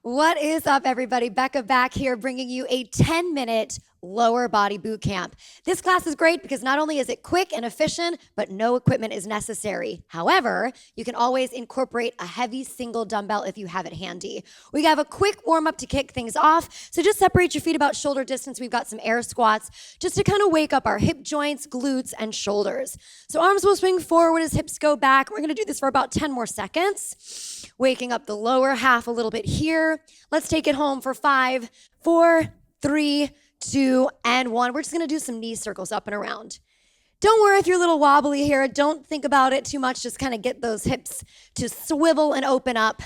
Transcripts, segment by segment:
What is up, everybody? Becca back here bringing you a 10-minute lower body boot camp. This class is great because not only is it quick and efficient, but no equipment is necessary. However, you can always incorporate a heavy single dumbbell if you have it handy. We have a quick warm-up to kick things off, so just separate your feet about shoulder distance. We've got some air squats just to kind of wake up our hip joints, glutes, and shoulders. So arms will swing forward as hips go back. We're gonna do this for about 10 more seconds. Waking up the lower half a little bit here. Let's take it home for 5, 4, 3, 2, and 1. We're just gonna do some knee circles up and around. Don't worry if you're a little wobbly here. Don't think about it too much. Just kind of get those hips to swivel and open up.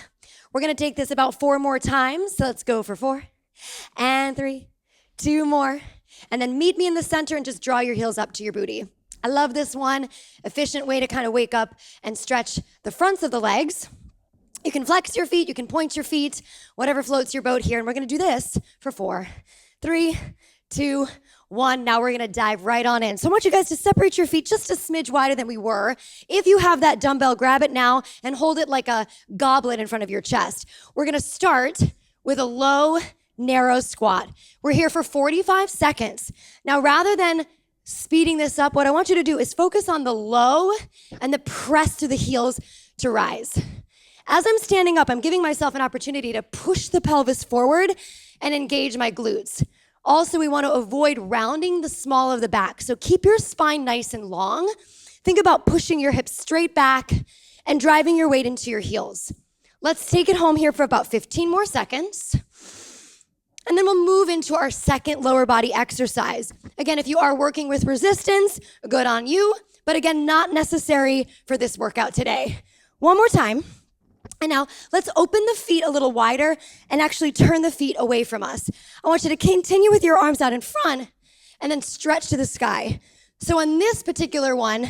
We're gonna take this about 4 more times. So let's go for 4 and 3, 2 more. And then meet me in the center and just draw your heels up to your booty. I love this one. Efficient way to kind of wake up and stretch the fronts of the legs. You can flex your feet, you can point your feet, whatever floats your boat here. And we're gonna do this for 4, 3, 2, 1. Now we're gonna dive right on in. So I want you guys to separate your feet just a smidge wider than we were. If you have that dumbbell, grab it now and hold it like a goblet in front of your chest. We're gonna start with a low, narrow squat. We're here for 45 seconds. Now, rather than speeding this up, what I want you to do is focus on the low and the press to the heels to rise. As I'm standing up, I'm giving myself an opportunity to push the pelvis forward and engage my glutes. Also, we want to avoid rounding the small of the back. So keep your spine nice and long. Think about pushing your hips straight back and driving your weight into your heels. Let's take it home here for about 15 more seconds. And then we'll move into our second lower body exercise. Again, if you are working with resistance, good on you. But again, not necessary for this workout today. One more time. And now let's open the feet a little wider and actually turn the feet away from us. I want you to continue with your arms out in front and then stretch to the sky. So on this particular one,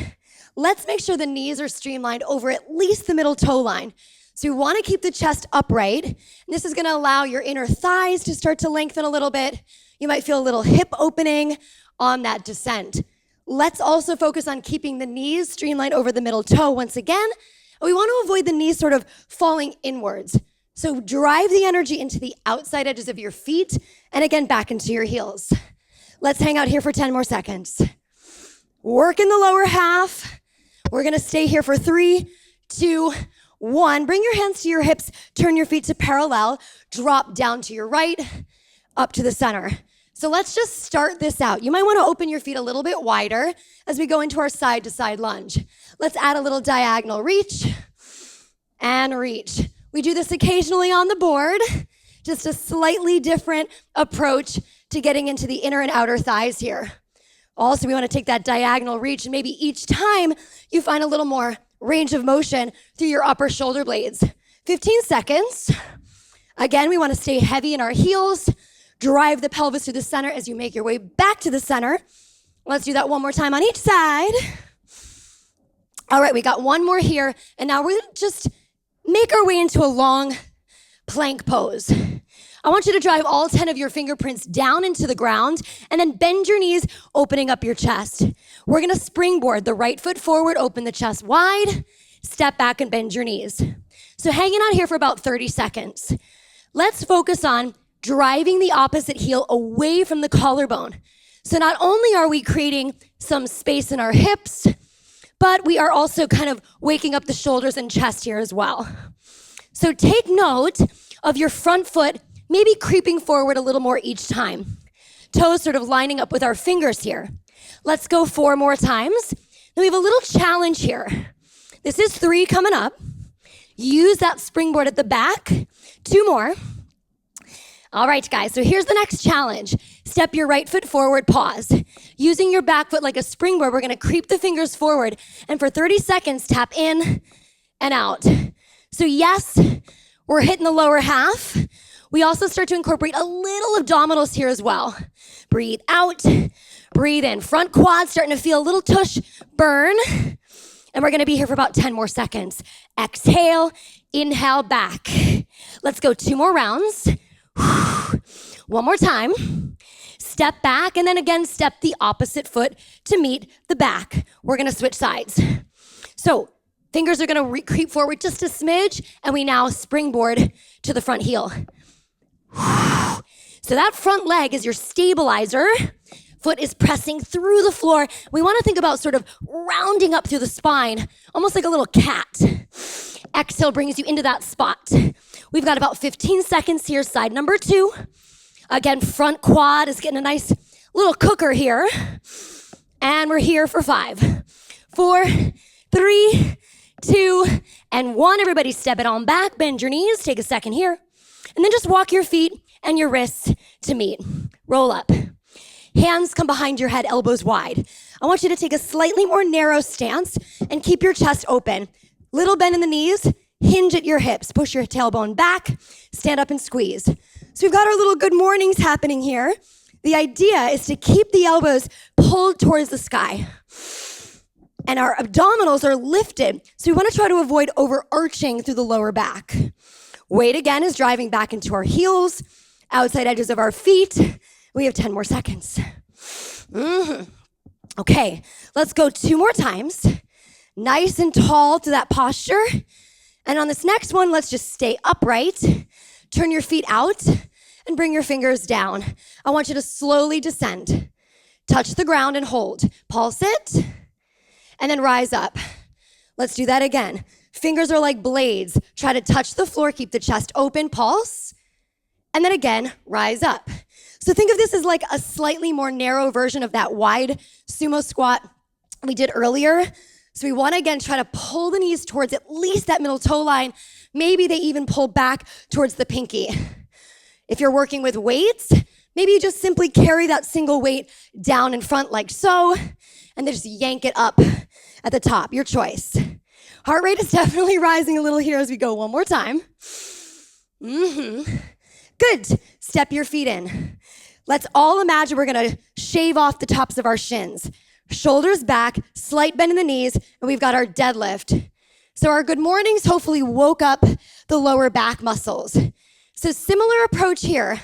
let's make sure the knees are streamlined over at least the middle toe line. So you want to keep the chest upright. And this is going to allow your inner thighs to start to lengthen a little bit. You might feel a little hip opening on that descent. Let's also focus on keeping the knees streamlined over the middle toe once again. We want to avoid the knees sort of falling inwards. So drive the energy into the outside edges of your feet and again back into your heels. Let's hang out here for 10 more seconds. Work in the lower half. We're going to stay here for 3, 2, 1. Bring your hands to your hips. Turn your feet to parallel. Drop down to your right, up to the center. So let's just start this out. You might want to open your feet a little bit wider as we go into our side to side lunge. Let's add a little diagonal reach and reach. We do this occasionally on the board, just a slightly different approach to getting into the inner and outer thighs here. Also, we want to take that diagonal reach and maybe each time you find a little more range of motion through your upper shoulder blades. 15 seconds. Again, we want to stay heavy in our heels. Drive the pelvis to the center as you make your way back to the center. Let's do that one more time on each side. All right, we got one more here. And now we're gonna just make our way into a long plank pose. I want you to drive all 10 of your fingerprints down into the ground and then bend your knees, opening up your chest. We're gonna springboard the right foot forward, open the chest wide, step back and bend your knees. So hanging out here for about 30 seconds. Let's focus on driving the opposite heel away from the collarbone. So not only are we creating some space in our hips, but we are also kind of waking up the shoulders and chest here as well. So take note of your front foot maybe creeping forward a little more each time. Toes sort of lining up with our fingers here. Let's go 4 more times. Then we have a little challenge here. This is 3 coming up. Use that springboard at the back. 2 more. All right, guys, so here's the next challenge. Step your right foot forward, pause. Using your back foot like a springboard, we're gonna creep the fingers forward, and for 30 seconds, tap in and out. So yes, we're hitting the lower half. We also start to incorporate a little abdominals here as well. Breathe out, breathe in. Front quad starting to feel a little tush burn, and we're gonna be here for about 10 more seconds. Exhale, inhale, back. Let's go 2 more rounds. One more time. Step back, and then again, step the opposite foot to meet the back. We're gonna switch sides. So Fingers are gonna creep forward just a smidge, and we now springboard to the front heel. So that front leg is your stabilizer. Foot is pressing through the floor. We wanna think about sort of rounding up through the spine, almost like a little cat. Exhale brings you into that spot. We've got about 15 seconds here, side number 2. Again, front quad is getting a nice little cooker here. And we're here for 5, 4, 3, 2, and 1. Everybody step it on back, bend your knees, take a second here. And then just walk your feet and your wrists to meet. Roll up. Hands come behind your head, elbows wide. I want you to take a slightly more narrow stance and keep your chest open. Little bend in the knees, hinge at your hips. Push your tailbone back, stand up and squeeze. So we've got our little good mornings happening here. The idea is to keep the elbows pulled towards the sky. And our abdominals are lifted. So we want to try to avoid overarching through the lower back. Weight again is driving back into our heels, outside edges of our feet. We have 10 more seconds. Okay, let's go 2 more times. Nice and tall to that posture. And on this next one, let's just stay upright. Turn your feet out and bring your fingers down. I want you to slowly descend. Touch the ground and hold. Pulse it, and then rise up. Let's do that again. Fingers are like blades. Try to touch the floor, keep the chest open, pulse, and then again, rise up. So think of this as like a slightly more narrow version of that wide sumo squat we did earlier. So we want to, again, try to pull the knees towards at least that middle toe line. Maybe they even pull back towards the pinky. If you're working with weights, maybe you just simply carry that single weight down in front like so, and then just yank it up at the top, your choice. Heart rate is definitely rising a little here as we go one more time. Good. Step your feet in. Let's all imagine we're gonna shave off the tops of our shins. Shoulders back, slight bend in the knees, and we've got our deadlift. So our good mornings hopefully woke up the lower back muscles. So similar approach here.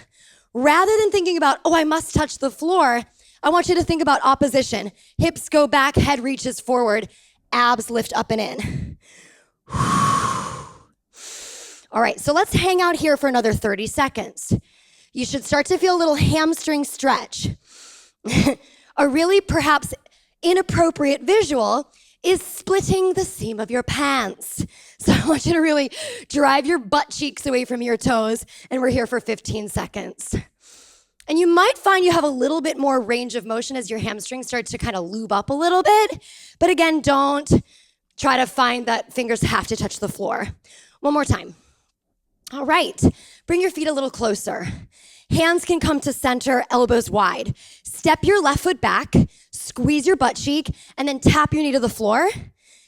Rather than thinking about, oh, I must touch the floor, I want you to think about opposition. Hips go back, head reaches forward, abs lift up and in. All right, so let's hang out here for another 30 seconds. You should start to feel a little hamstring stretch. A really perhaps inappropriate visual is splitting the seam of your pants. So I want you to really drive your butt cheeks away from your toes, and we're here for 15 seconds. And you might find you have a little bit more range of motion as your hamstrings start to kind of lube up a little bit. But again, don't try to find that fingers have to touch the floor. One more time. All right, bring your feet a little closer. Hands can come to center, elbows wide. Step your left foot back, squeeze your butt cheek, and then tap your knee to the floor.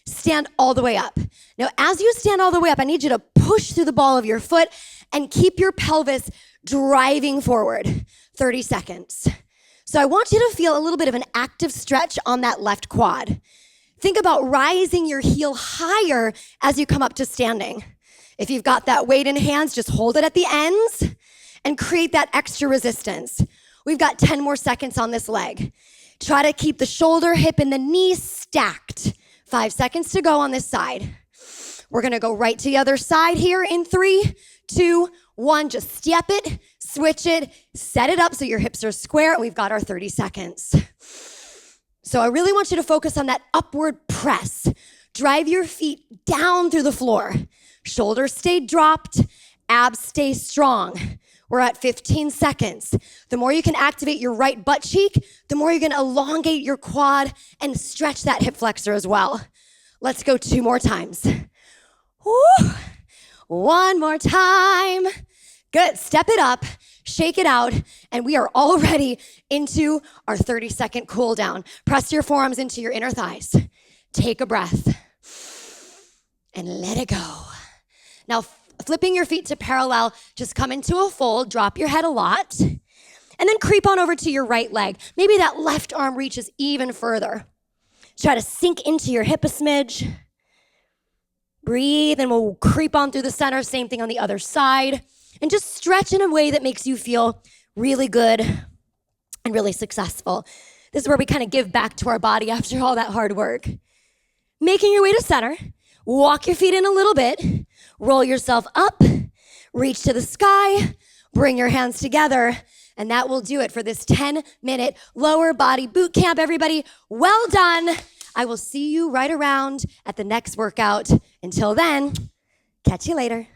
Stand all the way up. Now, as you stand all the way up, I need you to push through the ball of your foot and keep your pelvis driving forward. 30 seconds. So I want you to feel a little bit of an active stretch on that left quad. Think about rising your heel higher as you come up to standing. If you've got that weight in hands, just hold it at the ends and create that extra resistance. We've got 10 more seconds on this leg. Try to keep the shoulder, hip, and the knee stacked. 5 seconds to go on this side. We're gonna go right to the other side here in 3, 2, 1. Just step it, switch it, set it up so your hips are square, and we've got our 30 seconds. So I really want you to focus on that upward press. Drive your feet down through the floor. Shoulders stay dropped, abs stay strong. We're at 15 seconds. The more you can activate your right butt cheek, the more you're gonna elongate your quad and stretch that hip flexor as well. Let's go 2 more times. Woo. 1 more time. Good, step it up, shake it out, and we are already into our 30-second cool down. Press your forearms into your inner thighs. Take a breath and let it go. Now, flipping your feet to parallel, just come into a fold, drop your head a lot, and then creep on over to your right leg. Maybe that left arm reaches even further. Try to sink into your hip a smidge. Breathe, and we'll creep on through the center. Same thing on the other side. And just stretch in a way that makes you feel really good and really successful. This is where we kind of give back to our body after all that hard work. Making your way to center. Walk your feet in a little bit. Roll yourself up. Reach to the sky. Bring your hands together. And that will do it for this 10-minute lower body boot camp, everybody. Well done. I will see you right around at the next workout. Until then, catch you later.